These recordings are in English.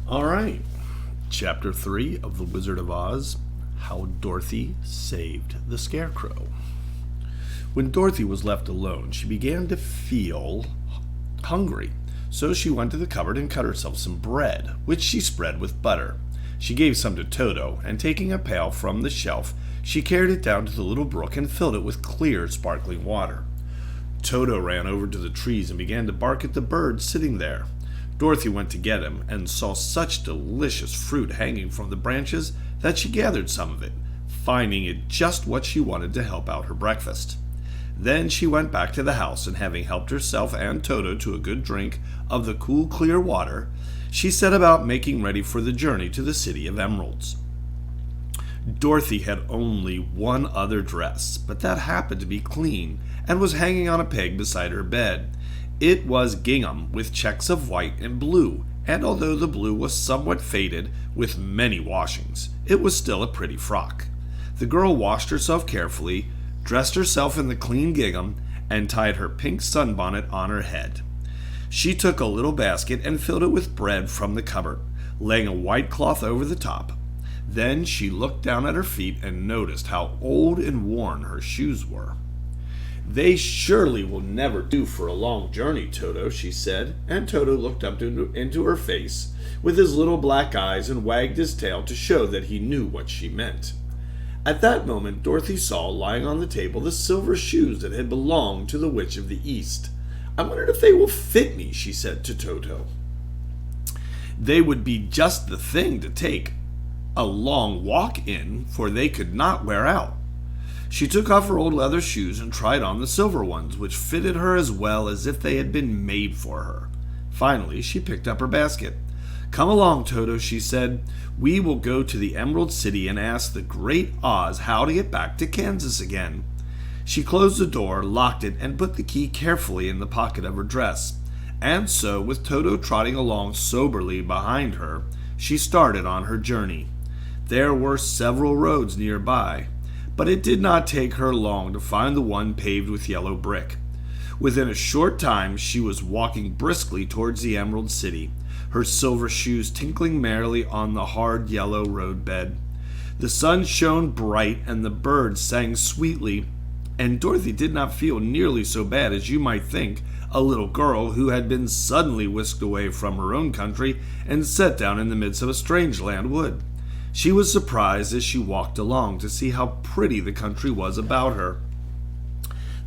All right. Chapter 3 of The Wizard of Oz, How Dorothy Saved the Scarecrow. When Dorothy was left alone, she began to feel hungry. So she went to the cupboard and cut herself some bread, which she spread with butter. She gave some to Toto, and taking a pail from the shelf, she carried it down to the little brook and filled it with clear, sparkling water. Toto ran over to the trees and began to bark at the bird sitting there. Dorothy went to get him and saw such delicious fruit hanging from the branches that she gathered some of it, finding it just what she wanted to help out her breakfast. Then she went back to the house, and having helped herself and Toto to a good drink of the cool, clear water, she set about making ready for the journey to the City of Emeralds. Dorothy had only one other dress, but that happened to be clean and was hanging on a peg beside her bed. It was gingham with checks of white and blue, and although the blue was somewhat faded with many washings, it was still a pretty frock. The girl washed herself carefully, dressed herself in the clean gingham, and tied her pink sunbonnet on her head. She took a little basket and filled it with bread from the cupboard, laying a white cloth over the top. Then she looked down at her feet and noticed how old and worn her shoes were. "They surely will never do for a long journey, Toto," she said, and Toto looked up into her face with his little black eyes and wagged his tail to show that he knew what she meant. At that moment, Dorothy saw lying on the table the silver shoes that had belonged to the Witch of the East. "I wonder if they will fit me," she said to Toto. "They would be just the thing to take a long walk in, for they could not wear out." She took off her old leather shoes and tried on the silver ones, which fitted her as well as if they had been made for her. Finally, she picked up her basket. "Come along, Toto," she said. "We will go to the Emerald City and ask the great Oz how to get back to Kansas again." She closed the door, locked it, and put the key carefully in the pocket of her dress. And so, with Toto trotting along soberly behind her, she started on her journey. There were several roads nearby, but it did not take her long to find the one paved with yellow brick. Within a short time she was walking briskly towards the Emerald City, her silver shoes tinkling merrily on the hard yellow roadbed. The sun shone bright and the birds sang sweetly, and Dorothy did not feel nearly so bad as you might think a little girl who had been suddenly whisked away from her own country and set down in the midst of a strange land would. She was surprised as she walked along to see how pretty the country was about her.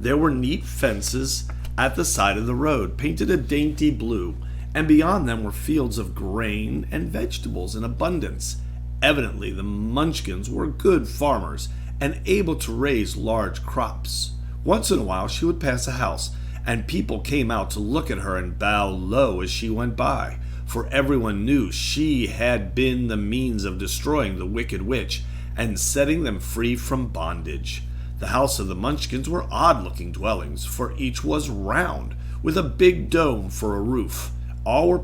There were neat fences at the side of the road, painted a dainty blue, and beyond them were fields of grain and vegetables in abundance. Evidently, the Munchkins were good farmers and able to raise large crops. Once in a while, she would pass a house, and people came out to look at her and bow low as she went by, for everyone knew she had been the means of destroying the Wicked Witch and setting them free from bondage. The house of the Munchkins were odd-looking dwellings, for each was round, with a big dome for a roof. All were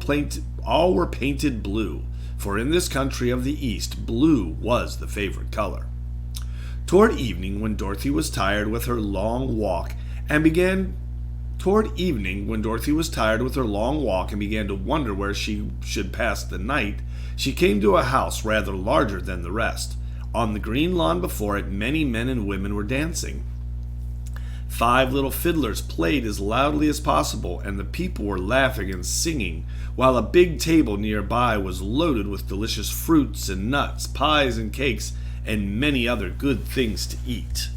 painted blue, for in this country of the East, blue was the favorite color. Toward evening, when Dorothy was tired with her long walk and began to wonder where she should pass the night, she came to a house rather larger than the rest. On the green lawn before it, many men and women were dancing. 5 little fiddlers played as loudly as possible, and the people were laughing and singing, while a big table nearby was loaded with delicious fruits and nuts, pies and cakes, and many other good things to eat.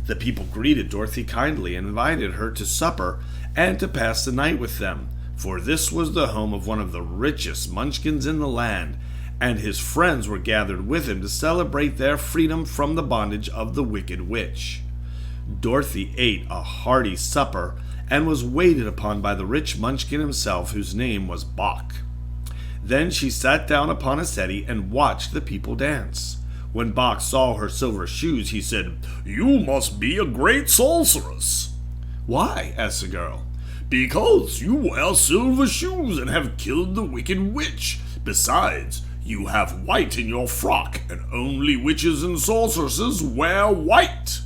The people greeted Dorothy kindly and invited her to supper and to pass the night with them, for this was the home of one of the richest Munchkins in the land, and his friends were gathered with him to celebrate their freedom from the bondage of the Wicked Witch. Dorothy ate a hearty supper and was waited upon by the rich Munchkin himself, whose name was Bock. Then she sat down upon a settee and watched the people dance. When Bock saw her silver shoes, he said, "You must be a great sorceress." "Why?" asked the girl. "Because you wear silver shoes and have killed the Wicked Witch. Besides, you have white in your frock, and only witches and sorceresses wear white."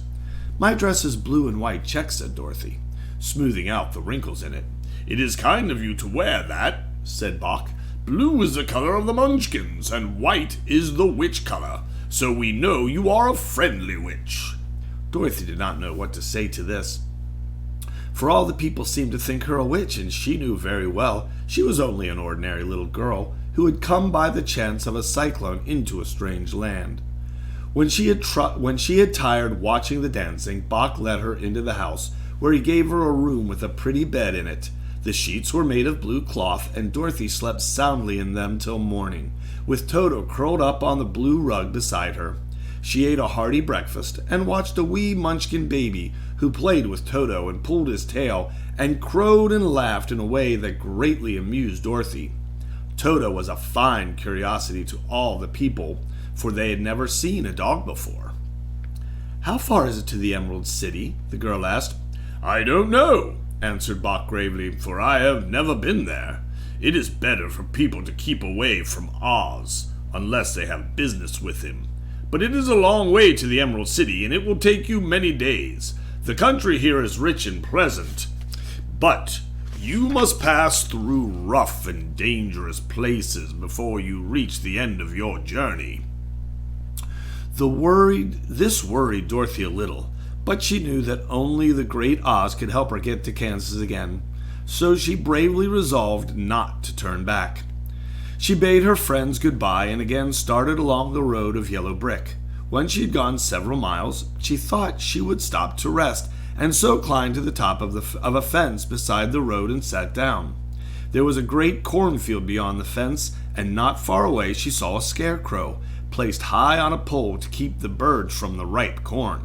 "My dress is blue and white checks," said Dorothy, smoothing out the wrinkles in it. "It is kind of you to wear that," said Bock, Blue is the color of the Munchkins, and white is the witch color, so we know you are a friendly witch." Dorothy did not know what to say to this, for all the people seemed to think her a witch, and she knew very well she was only an ordinary little girl who had come by the chance of a cyclone into a strange land. When she had tired watching the dancing, Bach led her into the house, where he gave her a room with a pretty bed in it. The sheets were made of blue cloth, and Dorothy slept soundly in them till morning, with Toto curled up on the blue rug beside her. She ate a hearty breakfast, and watched a wee Munchkin baby, who played with Toto and pulled his tail, and crowed and laughed in a way that greatly amused Dorothy. Toto was a fine curiosity to all the people, for they had never seen a dog before. "How far is it to the Emerald City?" the girl asked. "I don't know," answered Bach gravely, "for I have never been there. It is better for people to keep away from Oz, unless they have business with him. But it is a long way to the Emerald City, and it will take you many days. The country here is rich and pleasant, but you must pass through rough and dangerous places before you reach the end of your journey." This worried Dorothy a little, but she knew that only the great Oz could help her get to Kansas again, so she bravely resolved not to turn back. She bade her friends goodbye and again started along the road of yellow brick. When she had gone several miles, she thought she would stop to rest, and so climbed to the top of a fence beside the road and sat down. There was a great cornfield beyond the fence, and not far away she saw a scarecrow, placed high on a pole to keep the birds from the ripe corn.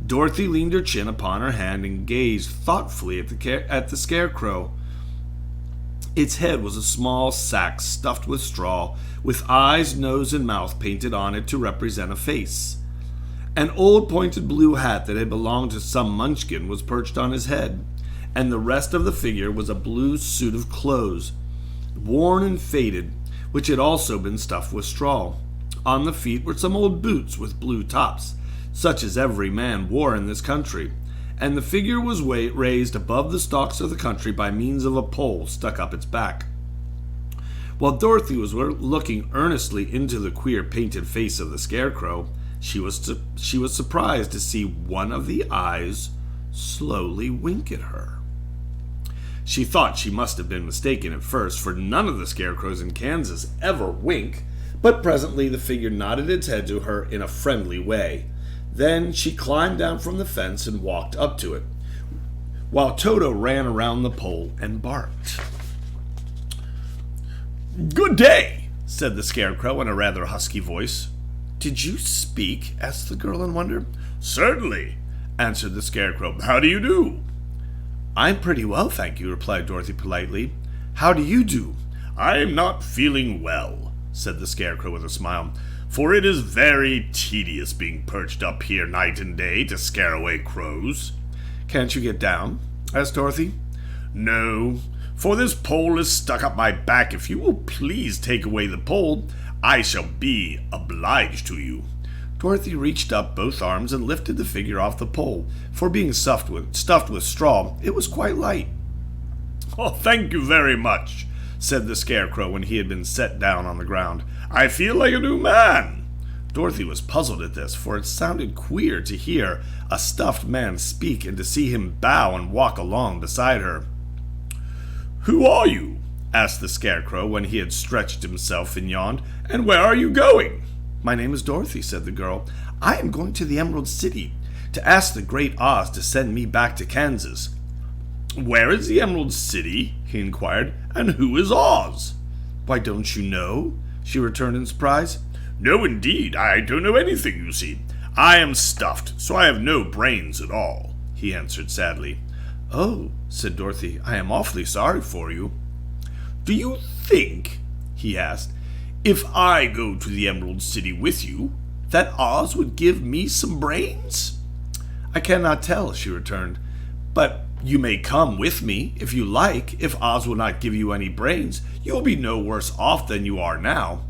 Dorothy leaned her chin upon her hand and gazed thoughtfully at the scarecrow. Its head was a small sack stuffed with straw, with eyes, nose, and mouth painted on it to represent a face. An old pointed blue hat that had belonged to some Munchkin was perched on his head, and the rest of the figure was a blue suit of clothes, worn and faded, which had also been stuffed with straw. On the feet were some old boots with blue tops, such as every man wore in this country, and the figure was raised above the stalks of the country by means of a pole stuck up its back. While Dorothy was looking earnestly into the queer painted face of the scarecrow, she was surprised to see one of the eyes slowly wink at her. She thought she must have been mistaken at first, for none of the scarecrows in Kansas ever wink, but presently the figure nodded its head to her in a friendly way. Then she climbed down from the fence and walked up to it, while Toto ran around the pole and barked. "Good day," said the scarecrow in a rather husky voice. "Did you speak?" asked the girl in wonder. "Certainly," answered the scarecrow. "How do you do?" "I'm pretty well, thank you," replied Dorothy politely. "How do you do?" "I am not feeling well," said the scarecrow with a smile, "for it is very tedious being perched up here night and day to scare away crows." "Can't you get down?" asked Dorothy. "No, for this pole is stuck up my back. If you will please take away the pole, I shall be obliged to you." Dorothy reached up both arms and lifted the figure off the pole, for being stuffed with straw, it was quite light. "Oh, thank you very much," said the scarecrow when he had been set down on the ground. "I feel like a new man." Dorothy was puzzled at this, for it sounded queer to hear a stuffed man speak and to see him bow and walk along beside her. "Who are you?" asked the scarecrow when he had stretched himself and yawned. "And where are you going?" "My name is Dorothy," said the girl. "I am going to the Emerald City to ask the great Oz to send me back to Kansas." "Where is the Emerald City?" he inquired. "And who is Oz?" "Why, don't you know?" she returned in surprise. "No, indeed, I don't know anything, you see. I am stuffed, so I have no brains at all," he answered sadly. "Oh," said Dorothy, "I am awfully sorry for you." "Do you think," he asked, "if I go to the Emerald City with you, that Oz would give me some brains?" "I cannot tell," she returned, "but you may come with me, if you like. If Oz will not give you any brains, you will be no worse off than you are now."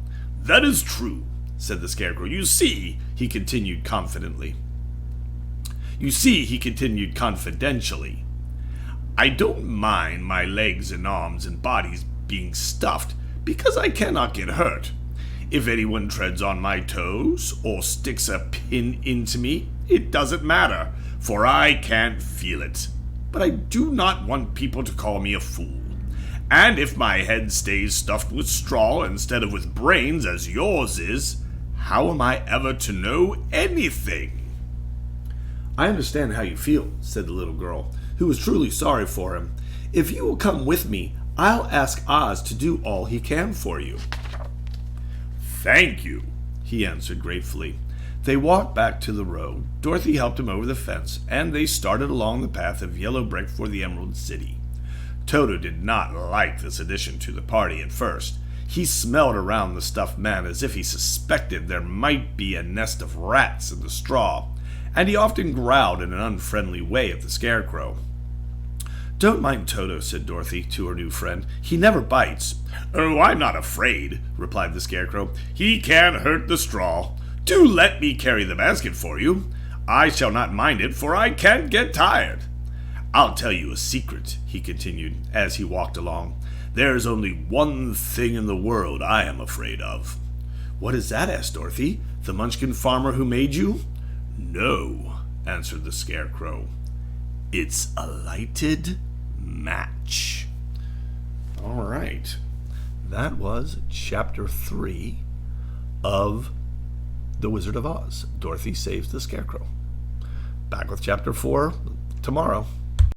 "That is true," said the scarecrow. You see," he continued confidentially, "I don't mind my legs and arms and bodies being stuffed, because I cannot get hurt. If anyone treads on my toes or sticks a pin into me, it doesn't matter, for I can't feel it. But I do not want people to call me a fool. And if my head stays stuffed with straw instead of with brains as yours is, how am I ever to know anything?" "I understand how you feel," said the little girl, who was truly sorry for him. "If you will come with me, I'll ask Oz to do all he can for you." "Thank you," he answered gratefully. They walked back to the road. Dorothy helped him over the fence, and they started along the path of yellow brick for the Emerald City. Toto did not like this addition to the party at first. He smelled around the stuffed man as if he suspected there might be a nest of rats in the straw, and he often growled in an unfriendly way at the Scarecrow. "Don't mind Toto," said Dorothy to her new friend. "He never bites." "Oh, I'm not afraid," replied the Scarecrow. "He can't hurt the straw. Do let me carry the basket for you. I shall not mind it, for I can't get tired. I'll tell you a secret," he continued, as he walked along. "There's only one thing in the world I am afraid of." "What is that?" asked Dorothy. "The Munchkin farmer who made you?" "No," answered the Scarecrow. "It's a lighted match." All right. That was Chapter 3 of The Wizard of Oz. Dorothy Saves the Scarecrow. Back with Chapter 4 tomorrow.